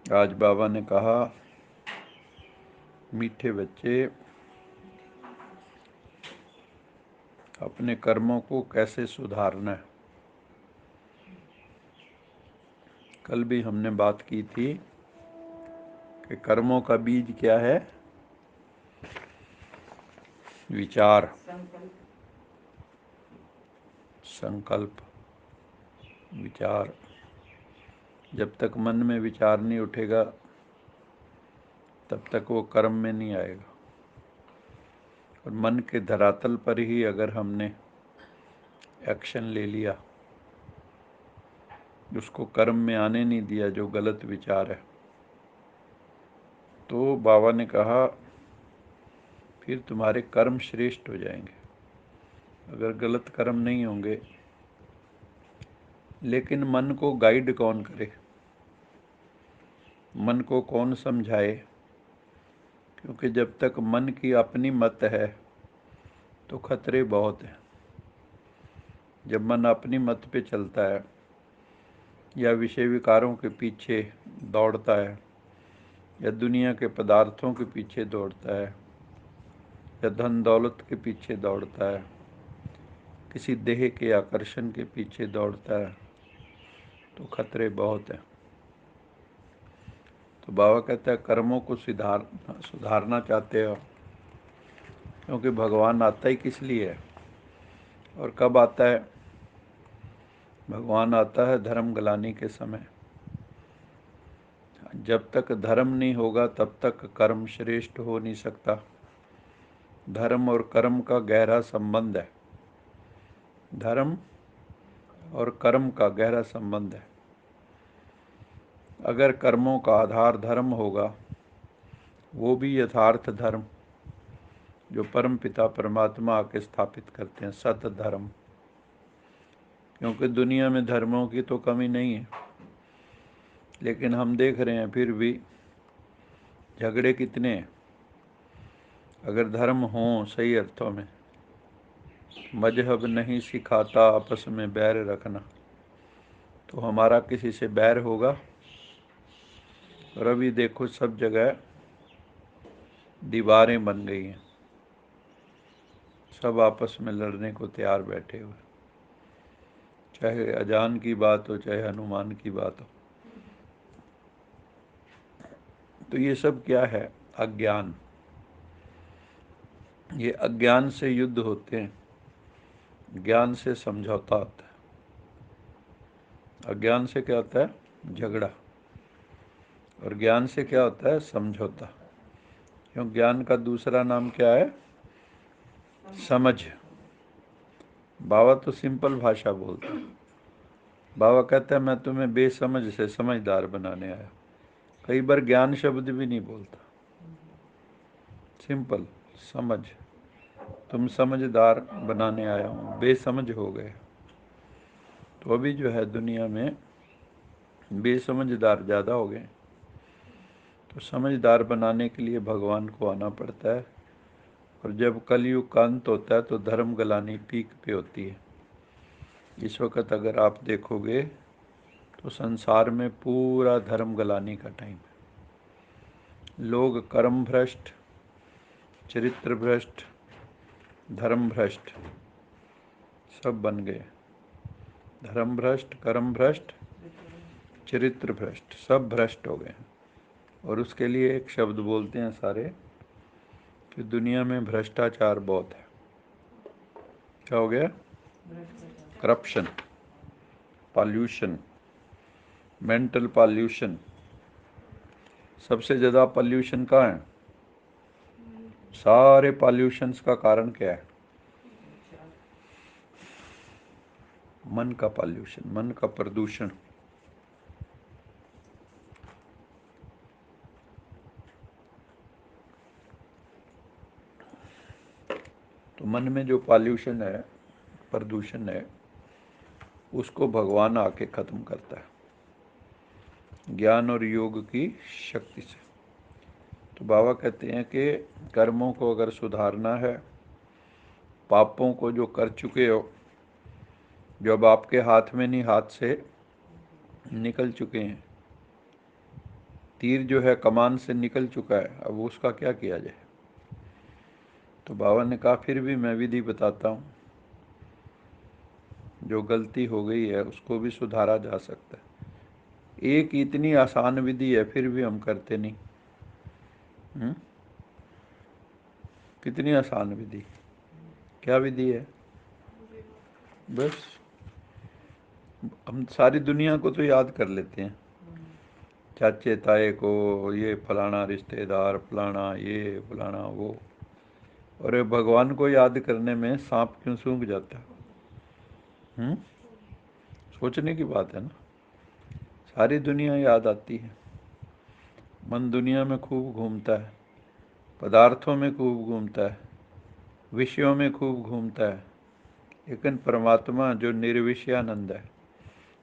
आज बाबा ने कहा, मीठे बच्चे, अपने कर्मों को कैसे सुधारना है। कल भी हमने बात की थी कि कर्मों का बीज क्या है? विचार, संकल्प, विचार। जब तक मन में विचार नहीं उठेगा तब तक वो कर्म में नहीं आएगा। और मन के धरातल पर ही अगर हमने एक्शन ले लिया, उसको कर्म में आने नहीं दिया जो गलत विचार है, तो बाबा ने कहा फिर तुम्हारे कर्म श्रेष्ठ हो जाएंगे। अगर गलत कर्म नहीं होंगे, लेकिन मन को गाइड कौन करे, मन को कौन समझाए? क्योंकि जब तक मन की अपनी मत है तो खतरे बहुत हैं। जब मन अपनी मत पे चलता है या विषय विकारों के पीछे दौड़ता है या दुनिया के पदार्थों के पीछे दौड़ता है या धन दौलत के पीछे दौड़ता है, किसी देह के आकर्षण के पीछे दौड़ता है, तो खतरे बहुत हैं। तो बाबा कहता है कर्मों को सुधारना चाहते हो, क्योंकि भगवान आता ही किस लिए है और कब आता है? भगवान आता है धर्म गलाने के समय। जब तक धर्म नहीं होगा तब तक कर्म श्रेष्ठ हो नहीं सकता। धर्म और कर्म का गहरा संबंध है। धर्म और कर्म का गहरा संबंध है। अगर कर्मों का आधार धर्म होगा, वो भी यथार्थ धर्म जो परम पिता परमात्मा आके स्थापित करते हैं, सत धर्म। क्योंकि दुनिया में धर्मों की तो कमी नहीं है, लेकिन हम देख रहे हैं फिर भी झगड़े कितने हैं। अगर धर्म हो सही अर्थों में, मजहब नहीं सिखाता आपस में बैर रखना, तो हमारा किसी से बैर होगा? और अभी देखो सब जगह दीवारें बन गई हैं, सब आपस में लड़ने को तैयार बैठे हुए, चाहे अजान की बात हो चाहे हनुमान की बात हो। तो ये सब क्या है? अज्ञान। ये अज्ञान से युद्ध होते हैं, ज्ञान से समझौता होता है। अज्ञान से क्या होता है? झगड़ा। और ज्ञान से क्या होता है? समझौता। क्यों? ज्ञान का दूसरा नाम क्या है? समझ। बाबा तो सिंपल भाषा बोलता है। बाबा कहता है मैं तुम्हें बेसमझ से समझदार बनाने आया। कई बार ज्ञान शब्द भी नहीं बोलता, सिंपल समझ। तुम समझदार बनाने आया हूँ, बेसमझ हो गए। तो अभी जो है दुनिया में बेसमझदार ज़्यादा हो गए। तो समझदार बनाने के लिए भगवान को आना पड़ता है। और जब कलयुग का अंत होता है तो धर्म गलानी पीक पे होती है। इस वक्त अगर आप देखोगे तो संसार में पूरा धर्म गलानी का टाइम है। लोग कर्म भ्रष्ट, चरित्र भ्रष्ट, धर्म भ्रष्ट सब बन गए। धर्म भ्रष्ट, कर्म भ्रष्ट, चरित्र भ्रष्ट, सब भ्रष्ट हो गए। और उसके लिए एक शब्द बोलते हैं सारे कि दुनिया में भ्रष्टाचार बहुत है। क्या हो गया? Corruption, pollution, mental pollution. सबसे ज़्यादा पॉल्यूशन कहाँ है? सारे पॉल्यूशंस का कारण क्या है? मन का पॉल्यूशन, मन का प्रदूषण। तो मन में जो पॉल्यूशन है, प्रदूषण है, उसको भगवान आके ख़त्म करता है ज्ञान और योग की शक्ति से। तो बाबा कहते हैं कि कर्मों को अगर सुधारना है, पापों को जो कर चुके हो, जो अब आपके हाथ में नहीं, हाथ से निकल चुके हैं, तीर जो है कमान से निकल चुका है, अब उसका क्या किया जाए। तो बाबा ने कहा फिर भी मैं विधि बताता हूँ, जो गलती हो गई है उसको भी सुधारा जा सकता है। एक इतनी आसान विधि है फिर भी हम करते नहीं। कितनी आसान विधि, क्या विधि है? बस हम सारी दुनिया को तो याद कर लेते हैं, चाचे ताए को, ये फलाना रिश्तेदार, फलाना ये फलाना वो, और ये भगवान को याद करने में सांप क्यों सूंघ जाता है? सोचने की बात है ना। सारी दुनिया याद आती है, मन दुनिया में खूब घूमता है, पदार्थों में खूब घूमता है, विषयों में खूब घूमता है, लेकिन परमात्मा जो निर्विषयानंद है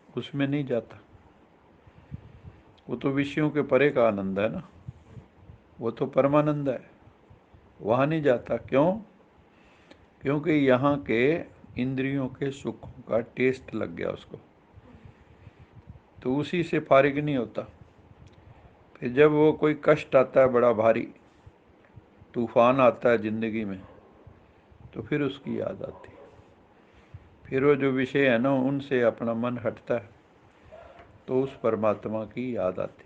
उसमें नहीं जाता। वो तो विषयों के परे का आनंद है ना, वो तो परमानंद है, वहाँ नहीं जाता। क्यों? क्योंकि यहाँ के इंद्रियों के सुखों का टेस्ट लग गया उसको, तो उसी से फारिग नहीं होता। फिर जब वो कोई कष्ट आता है बड़ा भारी, तूफान आता है जिंदगी में, तो फिर उसकी याद आती है। फिर वो जो विषय है ना उनसे अपना मन हटता है, तो उस परमात्मा की याद आती।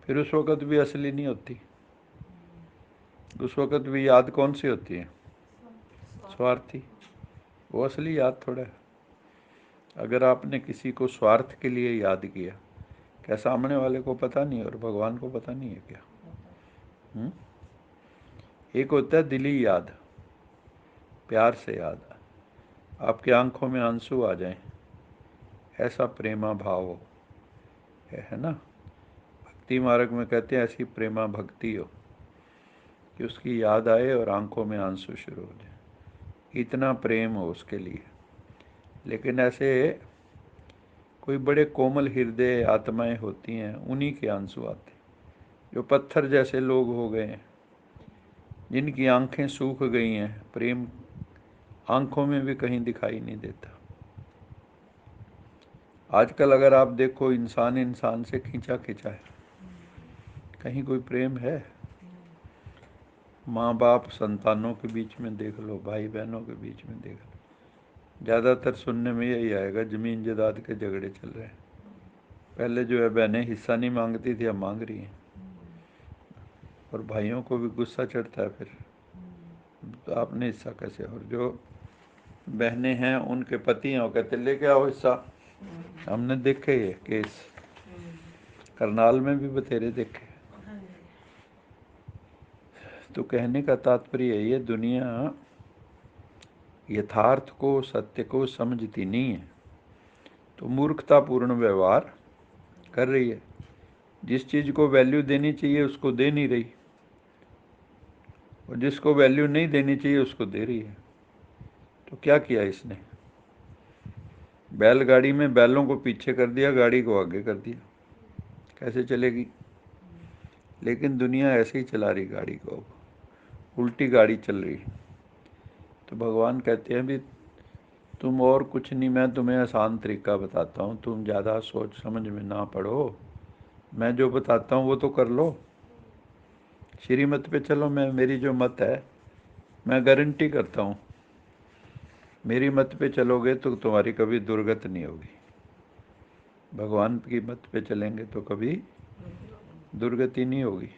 फिर उस वक़्त भी असली नहीं होती, उस वक़्त भी याद कौन सी होती है? स्वार्थी। वो असली याद थोड़ा है। अगर आपने किसी को स्वार्थ के लिए याद किया, क्या सामने वाले को पता नहीं और भगवान को पता नहीं है क्या? एक होता है दिली याद, प्यार से याद, आपकी आंखों में आंसू आ जाएं, ऐसा प्रेमा भाव हो, है ना। भक्ति मार्ग में कहते हैं ऐसी प्रेमा भक्ति हो कि उसकी याद आए और आंखों में आंसू शुरू हो जाए, इतना प्रेम हो उसके लिए। लेकिन ऐसे कोई बड़े कोमल हृदय आत्माएं होती हैं, उन्हीं के आंसू आते, जो पत्थर जैसे लोग हो गए हैं, जिनकी आंखें सूख गई हैं, प्रेम आंखों में भी कहीं दिखाई नहीं देता। आजकल अगर आप देखो, इंसान इंसान से खींचा खींचा है, कहीं कोई प्रेम है? माँ बाप संतानों के बीच में देख लो, भाई बहनों के बीच में देख लो, ज़्यादातर सुनने में यही आएगा, ज़मीन जायदाद के झगड़े चल रहे हैं। पहले जो है बहनें हिस्सा नहीं मांगती थी, अब मांग रही हैं, और भाइयों को भी गुस्सा चढ़ता है फिर, तो आपने हिस्सा कैसे? और जो बहनें हैं उनके पति हैं, वो कहते लेके आओ हिस्सा। हमने देखे ये केस, करनाल में भी बतेरे देखे। तो कहने का तात्पर्य ये, दुनिया यथार्थ को, सत्य को समझती नहीं है, तो मूर्खतापूर्ण व्यवहार कर रही है। जिस चीज़ को वैल्यू देनी चाहिए उसको दे नहीं रही, और जिसको वैल्यू नहीं देनी चाहिए उसको दे रही है। तो क्या किया इसने? बैलगाड़ी में बैलों को पीछे कर दिया, गाड़ी को आगे कर दिया, कैसे चलेगी? लेकिन दुनिया ऐसे ही चला रही गाड़ी को, उल्टी गाड़ी चल रही। तो भगवान कहते हैं भी तुम और कुछ नहीं, मैं तुम्हें आसान तरीका बताता हूँ, तुम ज़्यादा सोच समझ में ना पड़ो, मैं जो बताता हूँ वो तो कर लो, श्रीमत पे चलो। मेरी जो मत है, मैं गारंटी करता हूँ, मेरी मत पे चलोगे तो तुम्हारी कभी दुर्गति नहीं होगी। भगवान की मत पे चलेंगे तो कभी दुर्गति नहीं होगी,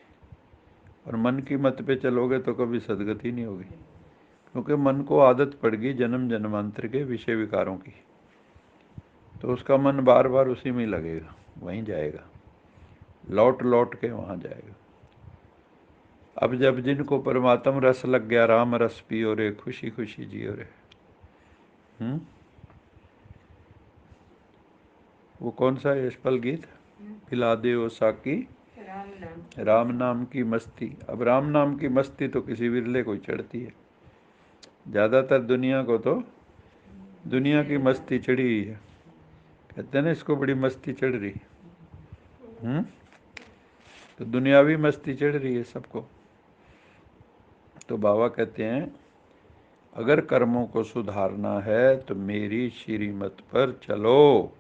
और मन की मत पे चलोगे तो कभी सदगति नहीं होगी, क्योंकि मन को आदत पड़ गई जन्म जन्मांतर के विषय विकारों की, तो उसका मन बार बार उसी में लगेगा, वहीं जाएगा, लौट लौट के वहाँ जाएगा। अब जब जिनको परमात्म रस लग गया, राम रस पियो रे, खुशी खुशी जियो रे, वो कौन सा यशपल गीत? पिला दे ओ साकी राम नाम की मस्ती। अब राम नाम की मस्ती तो किसी विरले को चढ़ती है, ज़्यादातर दुनिया को तो दुनिया की मस्ती चढ़ी हुई है। कहते हैं ना इसको बड़ी मस्ती चढ़ रही, तो दुनियावी मस्ती चढ़ रही है सबको। तो बाबा कहते हैं अगर कर्मों को सुधारना है तो मेरी श्रीमत पर चलो।